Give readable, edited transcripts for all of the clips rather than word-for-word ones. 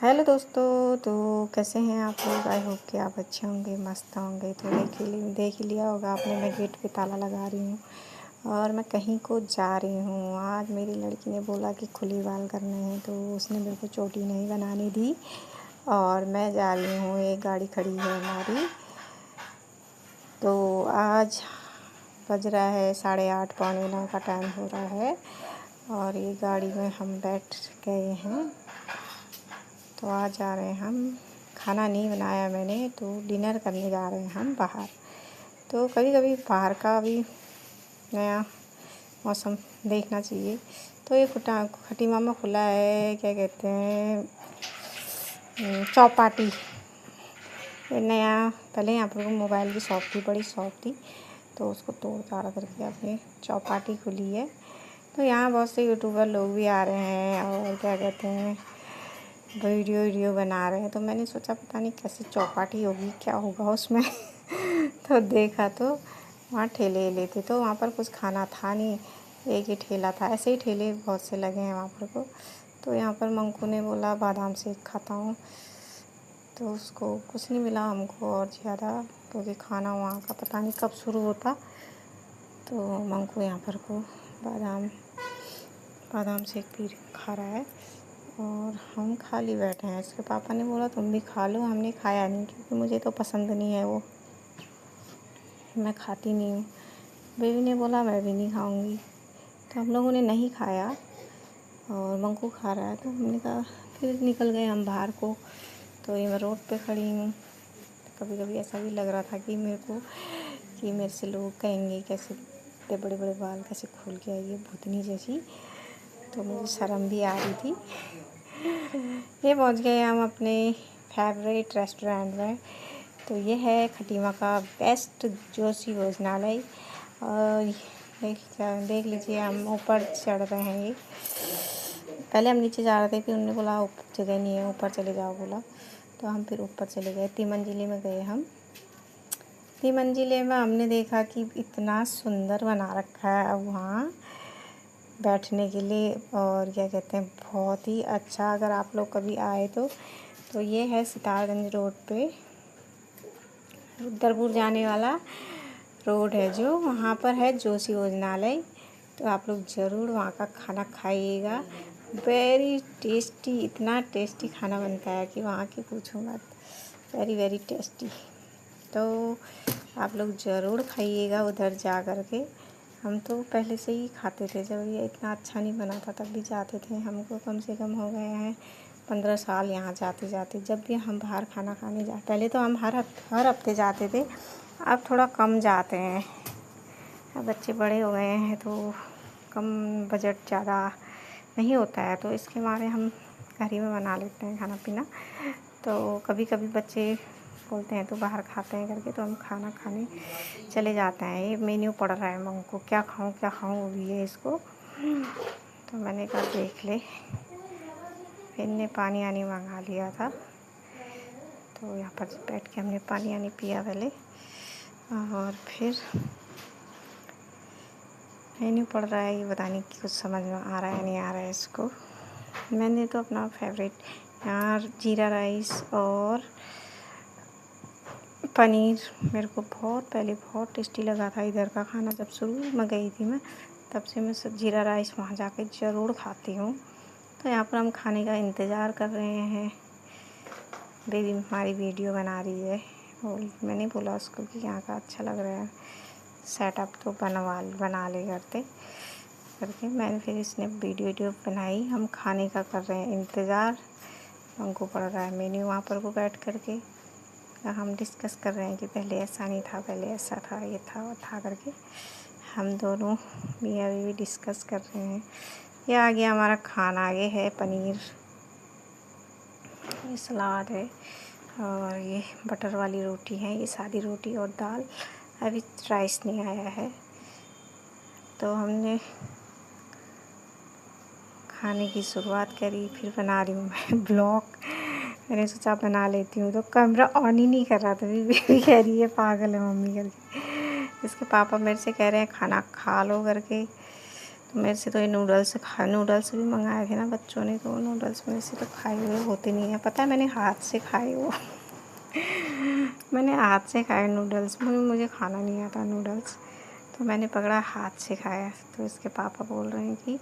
Hello दोस्तों। तो कैसे हैं आप लोग? आई होप कि आप अच्छे होंगे, मस्त होंगे। तो देख ही लिया होगा आपने, मैं गेट पे ताला लगा रही हूँ और मैं कहीं को जा रही हूँ। आज मेरी लड़की ने बोला कि खुली बाल करने हैं, तो उसने मेरे को चोटी नहीं बनाने दी और मैं जा रही हूँ। एक गाड़ी खड़ी है हमारी। तो आज बज रहा है 8:30 पौने 9 का टाइम हो रहा है और ये गाड़ी में हम बैठ गए हैं। तो आज जा रहे हैं हम। खाना नहीं बनाया मैंने, तो डिनर करने जा रहे हैं हम बाहर। तो कभी कभी बाहर का भी नया मौसम देखना चाहिए। तो ये खट्टी मामा खुला है, क्या कहते हैं, चौपाटी। ये नया, पहले यहाँ पर मोबाइल की शॉप थी, बड़ी शॉप थी, तो उसको तोड़ ताड़ करके अपनी चौपाटी खुली है। तो यहाँ बहुत से यूट्यूबर लोग भी आ रहे हैं और क्या कहते हैं, वीडियो बना रहे हैं। तो मैंने सोचा पता नहीं कैसी चौपाटी होगी, क्या होगा उसमें। तो देखा तो वहाँ ठेले लेते, तो वहाँ पर कुछ खाना था नहीं, एक ही ठेला था। ऐसे ही ठेले बहुत से लगे हैं वहाँ पर को। तो यहाँ पर मंकू ने बोला बादाम शेक खाता हूँ, तो उसको कुछ नहीं मिला हमको और ज़्यादा, क्योंकि खाना वहाँ का पता नहीं कब शुरू होता। तो मंकू यहाँ पर को बादाम शेक पी खा रहा है और हम खाली बैठे हैं। इसके पापा ने बोला तुम भी खा लो, हमने खाया नहीं क्योंकि मुझे तो पसंद नहीं है वो, मैं खाती नहीं हूँ। बेबी ने बोला मैं भी नहीं खाऊंगी, तो हम लोगों ने नहीं खाया और मंकू खा रहा है। तो हमने कहा फिर निकल गए हम बाहर को। तो ये मैं रोड पे खड़ी हूँ। कभी कभी ऐसा भी लग रहा था कि मेरे से लोग कहेंगे कैसे इतने बड़े बड़े बाल कैसे खोल के आई है, भूतनी जैसी। तो मुझे शर्म भी आ रही थी। ये पहुंच गए हम अपने फेवरेट रेस्टोरेंट में। तो ये है खटीमा का बेस्ट जोशी भोजनालय। और देख लीजिए, हम ऊपर चढ़ रहे हैं। ये पहले हम नीचे जा रहे थे, फिर उन्होंने बोला ऊपर जगह नहीं है, ऊपर चले जाओ बोला। तो हम फिर ऊपर चले गए, 3 मंजिले में गए हम। 3 मंजिले में हमने देखा कि इतना सुंदर बना रखा है अब वहाँ बैठने के लिए, और क्या कहते हैं, बहुत ही अच्छा। अगर आप लोग कभी आए तो ये है सितारगंज रोड पे, रुद्रपुर जाने वाला रोड है जो, वहाँ पर है जोशी भोजनालय। तो आप लोग ज़रूर वहाँ का खाना खाइएगा। वेरी टेस्टी, इतना टेस्टी खाना बनता है कि वहाँ की पूछो मत। Very very tasty. तो आप लोग ज़रूर खाइएगा उधर जा कर के। हम तो पहले से ही खाते थे, जब ये इतना अच्छा नहीं बना था तब भी जाते थे। हमको कम से कम हो गए हैं 15 साल यहाँ जाते जाते। जब भी हम बाहर खाना खाने जाते, पहले तो हम हर हफ्ते जाते थे, अब थोड़ा कम जाते हैं। अब बच्चे बड़े हो गए हैं तो कम, बजट ज़्यादा नहीं होता है, तो इसके मारे हम घर ही में बना लेते हैं खाना पीना। तो कभी कभी बच्चे बोलते हैं तो बाहर खाते हैं करके, तो हम खाना खाने चले जाते हैं। ये मेन्यू पड़ रहा है मंग को, क्या खाऊं वो भी है इसको। तो मैंने कहा देख ले। फिर ने पानी आनी मंगा लिया था, तो यहाँ पर बैठ के हमने पानी आनी पिया पहले, और फिर मेन्यू पड़ रहा है। ये पता नहीं कुछ समझ में आ रहा है नहीं आ रहा है इसको। मैंने तो अपना फेवरेट यहाँ जीरा राइस और पनीर, मेरे को पहले बहुत टेस्टी लगा था इधर का खाना। जब शुरू में गई थी मैं, तब से मैं सब जीरा राइस वहाँ जाके ज़रूर खाती हूँ। तो यहाँ पर हम खाने का इंतज़ार कर रहे हैं। बेबी हमारी वीडियो बना रही है, मैंने बोला उसको कि यहाँ का अच्छा लग रहा है सेटअप, तो बना ले करके मैंने फिर इसने वीडियो बनाई। हम खाने का कर रहे हैं इंतज़ार। हमको पड़ रहा है मेन्यू वहाँ पर को बैठ करके। हम डिस्कस कर रहे हैं कि पहले ऐसा नहीं था, पहले ऐसा था, ये था वो था करके। हम दोनों मियाँ बीवी डिस्कस कर रहे हैं। ये आ गया हमारा खाना। ये है पनीर, ये सलाद है और ये बटर वाली रोटी है, ये सादी रोटी और दाल। अभी राइस नहीं आया है। तो हमने खाने की शुरुआत करी, फिर बना रही हूँ मैं ब्लॉग। मैंने सोचा बना लेती हूँ, तो कैमरा ऑन ही नहीं कर रहा था। बेबी कह रही है पागल है मम्मी करके। इसके पापा मेरे से कह रहे हैं खाना खा लो करके। तो मेरे से तो ये नूडल्स भी मंगाए थे ना बच्चों ने, तो नूडल्स मेरे से तो खाए हुए होते नहीं हैं। पता है, मैंने हाथ से खाए वो मैंने हाथ से खाए नूडल्स, मुझे खाना नहीं आता नूडल्स, तो मैंने पकड़ा हाथ से खाया। तो इसके पापा बोल रहे हैं कि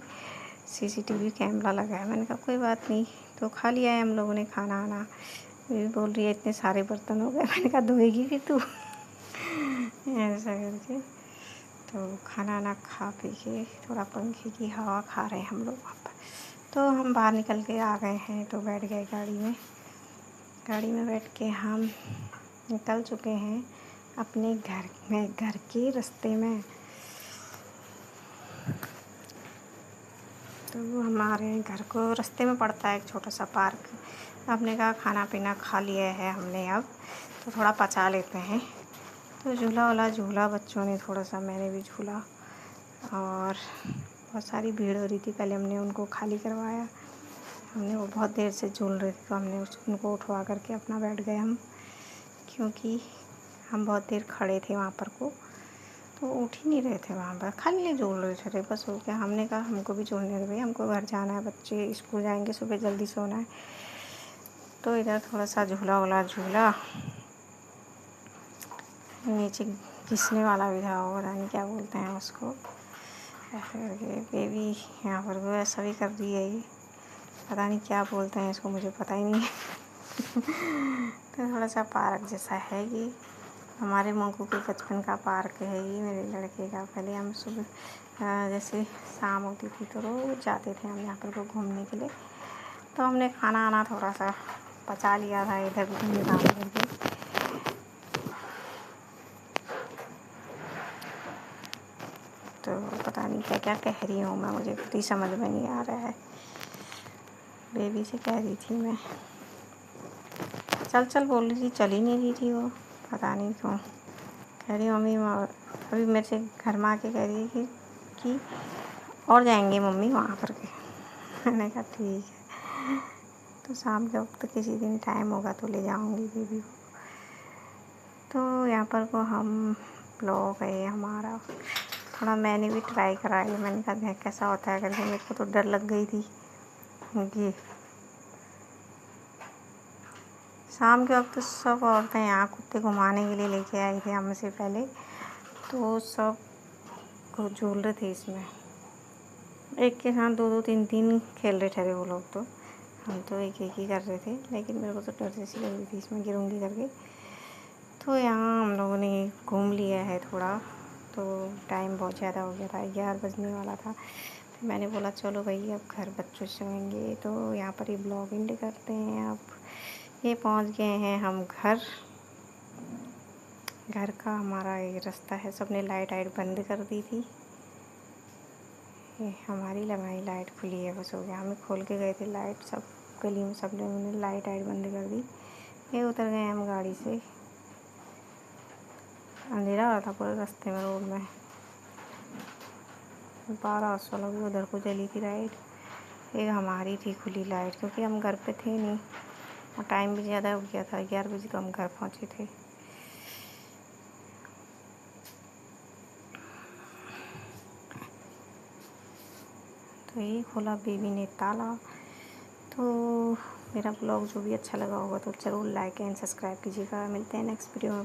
CCTV कैमरा लगा है। मैंने कहा कोई बात नहीं, तो खा लिया है हम लोगों ने खाना आना। ये बोल रही है इतने सारे बर्तन हो गए। मैंने कहा धोएगी भी तू ऐसा करके। तो खाना ना खा पी के थोड़ा पंखे की हवा खा रहे हैं हम लोग वहाँ पर। तो हम बाहर निकल के आ गए हैं, तो बैठ गए गाड़ी में बैठ के हम निकल चुके हैं अपने घर के रास्ते में। तो हमारे घर को रास्ते में पड़ता है एक छोटा सा पार्क। हमने कहा खाना पीना खा लिया है हमने, अब तो थोड़ा पचा लेते हैं। तो झूला बच्चों ने थोड़ा सा, मैंने भी झूला, और बहुत सारी भीड़ हो रही थी। पहले हमने उनको खाली करवाया, वो बहुत देर से झूल रहे थे, तो हमने उनको उठवा करके अपना बैठ गए हम, क्योंकि हम बहुत देर खड़े थे वहाँ पर तो उठ ही नहीं रहे थे वहाँ पर, खाली नहीं झूल रहे थे बस। हो गया, हमने कहा हमको भी झूलने दे भाई, हमको घर जाना है, बच्चे स्कूल जाएंगे, सुबह जल्दी सोना है। तो इधर थोड़ा सा झूला, नीचे घिसने वाला भी था, वो पता नहीं क्या बोलते हैं उसको, ऐसे करके बेबी यहाँ पर वो ऐसा भी कर रही है, ये पता नहीं क्या बोलते हैं इसको, मुझे पता ही नहीं है तो थोड़ा सा पार्क जैसा है ये, हमारे मंकू के बचपन का पार्क है ये, मेरे लड़के का। पहले हम सुबह जैसे शाम होती थी तो रोज़ जाते थे हम यहाँ पर घूमने के लिए। तो हमने खाना आना थोड़ा सा पचा लिया था इधर काम करके। तो पता नहीं क्या क्या कह रही हूँ मैं, मुझे खुद ही समझ में नहीं आ रहा है। बेबी से कह रही थी मैं, चल बोल रही थी, चल ही नहीं रही थी वो, पता नहीं क्यों। कह रही मम्मी, अभी मेरे से घर में आके कह रही है कि और जाएंगे मम्मी वहाँ पर के मैंने कहा ठीक है, तो शाम के वक्त किसी दिन टाइम होगा तो ले जाऊँगी बेबी को। तो यहाँ पर को हम ब्लॉग है हमारा, थोड़ा मैंने भी ट्राई करा है, मैंने कहा कैसा होता है करके। मेरे को तो डर लग गई थी क्योंकि शाम के वक्त सब औरतें यहाँ कुत्ते घुमाने के लिए लेके आई थी हमसे पहले, तो सब को झूल रहे थे इसमें, एक के साथ दो तीन खेल रहे थे वो लोग। तो हम तो एक ही कर रहे थे, लेकिन मेरे को तो डर जैसी लग रही थी इसमें गिरूंगी करके। तो यहाँ हम लोगों ने घूम लिया है थोड़ा, तो टाइम बहुत ज़्यादा हो गया था, 11 बजने वाला था। फिर मैंने बोला चलो भाई अब घर बच्चों सोएंगे, तो यहाँ पर ही ब्लॉग एंड करते हैं। अब ये पहुँच गए हैं हम घर का हमारा ये रास्ता है। सबने लाइट बंद कर दी थी, ये हमारी लगाई लाइट खुली है, बस हो गया। हमें खोल के गए थे लाइट, सब गली में सब लोगों ने लाइट बंद कर दी। ये उतर गए हम गाड़ी से, अंधेरा हो रहा था पूरे रास्ते में, रोड में। 12 भी उधर को जली थी लाइट, एक हमारी थी खुली लाइट, क्योंकि हम घर पे थे नहीं और टाइम भी ज़्यादा हो गया था, 11 बजे तो हम घर पहुँचे थे। तो ये खोला बेबी ने ताला। तो मेरा ब्लॉग जो भी अच्छा लगा होगा तो ज़रूर लाइक एंड सब्सक्राइब कीजिएगा। मिलते हैं नेक्स्ट वीडियो में।